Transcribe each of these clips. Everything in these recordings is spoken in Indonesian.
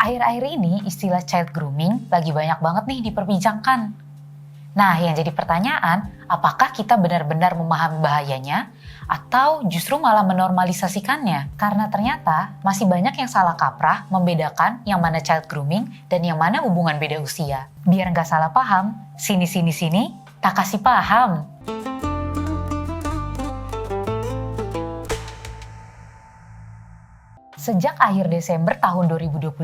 Akhir-akhir ini istilah child grooming lagi banyak banget nih diperbincangkan. Nah, yang jadi pertanyaan, apakah kita benar-benar memahami bahayanya atau justru malah menormalisasikannya? Karena ternyata masih banyak yang salah kaprah membedakan yang mana child grooming dan yang mana hubungan beda usia. Biar nggak salah paham, sini, tak kasih paham. Sejak akhir Desember tahun 2025,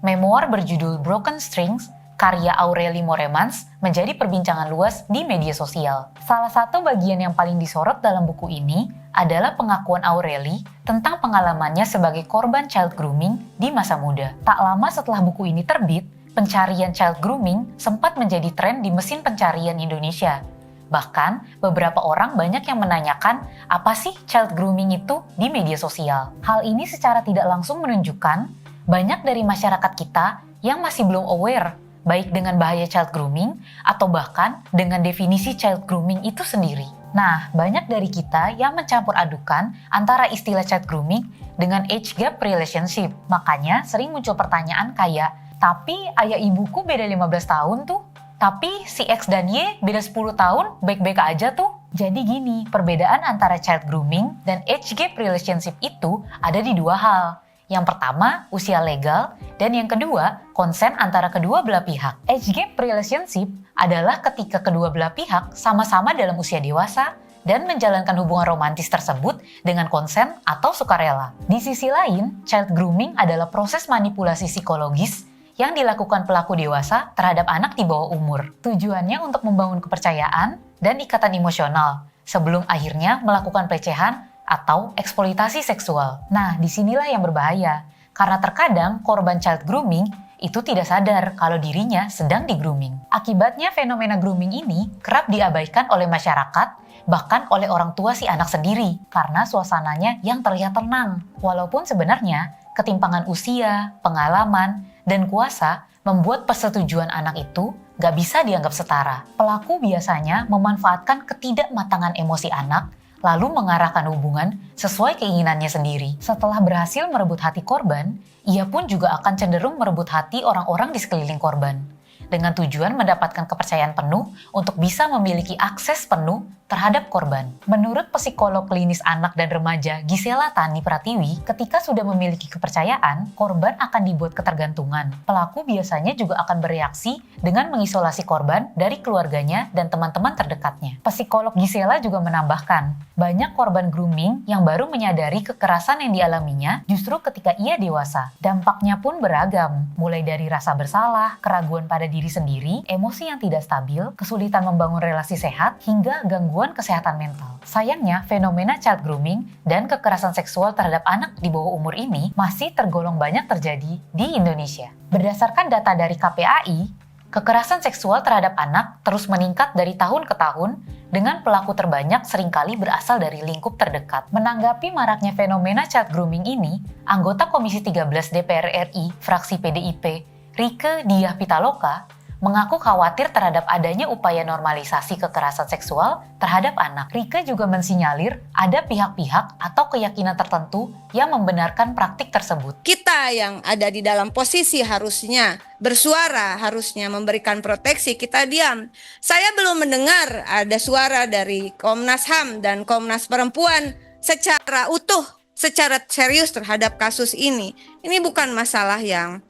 memoir berjudul Broken Strings karya Aurélie Moermans menjadi perbincangan luas di media sosial. Salah satu bagian yang paling disorot dalam buku ini adalah pengakuan Aurélie tentang pengalamannya sebagai korban child grooming di masa muda. Tak lama setelah buku ini terbit, pencarian child grooming sempat menjadi tren di mesin pencarian Indonesia. Bahkan, beberapa orang banyak yang menanyakan apa sih child grooming itu di media sosial. Hal ini secara tidak langsung menunjukkan banyak dari masyarakat kita yang masih belum aware baik dengan bahaya child grooming atau bahkan dengan definisi child grooming itu sendiri. Nah, banyak dari kita yang mencampur adukan antara istilah child grooming dengan age gap relationship. Makanya sering muncul pertanyaan kayak, tapi ayah ibuku beda 15 tahun tuh. Tapi si X dan Y beda 10 tahun baik-baik aja tuh. Jadi gini, perbedaan antara child grooming dan age gap relationship itu ada di dua hal. Yang pertama, usia legal, dan yang kedua, konsen antara kedua belah pihak. Age gap relationship adalah ketika kedua belah pihak sama-sama dalam usia dewasa dan menjalankan hubungan romantis tersebut dengan konsen atau sukarela. Di sisi lain, child grooming adalah proses manipulasi psikologis yang dilakukan pelaku dewasa terhadap anak di bawah umur. Tujuannya untuk membangun kepercayaan dan ikatan emosional sebelum akhirnya melakukan pelecehan atau eksploitasi seksual. Nah, disinilah yang berbahaya, karena terkadang korban child grooming itu tidak sadar kalau dirinya sedang di-grooming. Akibatnya fenomena grooming ini kerap diabaikan oleh masyarakat, bahkan oleh orang tua si anak sendiri, karena suasananya yang terlihat tenang. Walaupun sebenarnya ketimpangan usia, pengalaman, dan kuasa membuat persetujuan anak itu gak bisa dianggap setara. Pelaku biasanya memanfaatkan ketidakmatangan emosi anak, lalu mengarahkan hubungan sesuai keinginannya sendiri. Setelah berhasil merebut hati korban, ia pun juga akan cenderung merebut hati orang-orang di sekeliling korban, dengan tujuan mendapatkan kepercayaan penuh untuk bisa memiliki akses penuh terhadap korban. Menurut psikolog klinis anak dan remaja Gisela Tani Pratiwi, ketika sudah memiliki kepercayaan, korban akan dibuat ketergantungan. Pelaku biasanya juga akan bereaksi dengan mengisolasi korban dari keluarganya dan teman-teman terdekatnya. Psikolog Gisela juga menambahkan, banyak korban grooming yang baru menyadari kekerasan yang dialaminya justru ketika ia dewasa. Dampaknya pun beragam, mulai dari rasa bersalah, keraguan pada diri sendiri, emosi yang tidak stabil, kesulitan membangun relasi sehat, hingga gangguan kesehatan mental. Sayangnya, fenomena child grooming dan kekerasan seksual terhadap anak di bawah umur ini masih tergolong banyak terjadi di Indonesia. Berdasarkan data dari KPAI, kekerasan seksual terhadap anak terus meningkat dari tahun ke tahun dengan pelaku terbanyak seringkali berasal dari lingkup terdekat. Menanggapi maraknya fenomena child grooming ini, anggota Komisi 13 DPR RI, fraksi PDIP, Rieke Diah Pitaloka, mengaku khawatir terhadap adanya upaya normalisasi kekerasan seksual terhadap anak. Rieke juga mensinyalir ada pihak-pihak atau keyakinan tertentu yang membenarkan praktik tersebut. Kita yang ada di dalam posisi harusnya bersuara, harusnya memberikan proteksi, kita diam. Saya belum mendengar ada suara dari Komnas HAM dan Komnas Perempuan secara utuh, secara serius terhadap kasus ini. Ini bukan masalah yang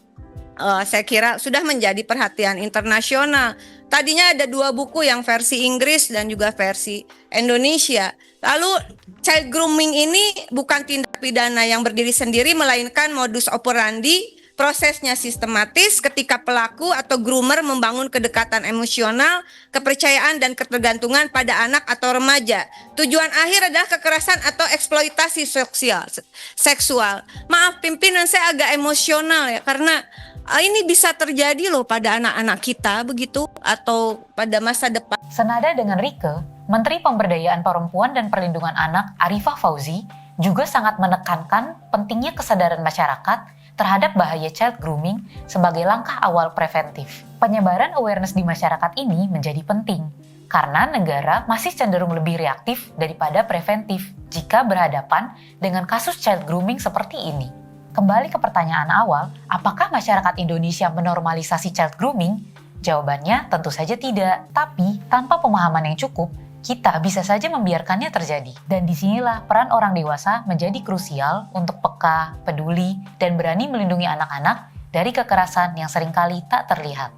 saya kira sudah menjadi perhatian internasional. Tadinya ada 2 buku, yang versi Inggris dan juga versi Indonesia. Lalu child grooming ini bukan tindak pidana yang berdiri sendiri, melainkan modus operandi. Prosesnya sistematis ketika pelaku atau groomer membangun kedekatan emosional, kepercayaan, dan ketergantungan pada anak atau remaja. Tujuan akhir adalah kekerasan atau eksploitasi seksual. Maaf pimpinan, saya agak emosional ya, karena ini bisa terjadi loh pada anak-anak kita begitu, atau pada masa depan. Senada dengan Rieke, Menteri Pemberdayaan Perempuan dan Perlindungan Anak Arifah Fauzi juga sangat menekankan pentingnya kesadaran masyarakat terhadap bahaya child grooming sebagai langkah awal preventif. Penyebaran awareness di masyarakat ini menjadi penting, karena negara masih cenderung lebih reaktif daripada preventif jika berhadapan dengan kasus child grooming seperti ini. Kembali ke pertanyaan awal, apakah masyarakat Indonesia menormalisasi child grooming? Jawabannya tentu saja tidak. Tapi, tanpa pemahaman yang cukup, kita bisa saja membiarkannya terjadi. Dan disinilah peran orang dewasa menjadi krusial untuk peka, peduli, dan berani melindungi anak-anak dari kekerasan yang seringkali tak terlihat.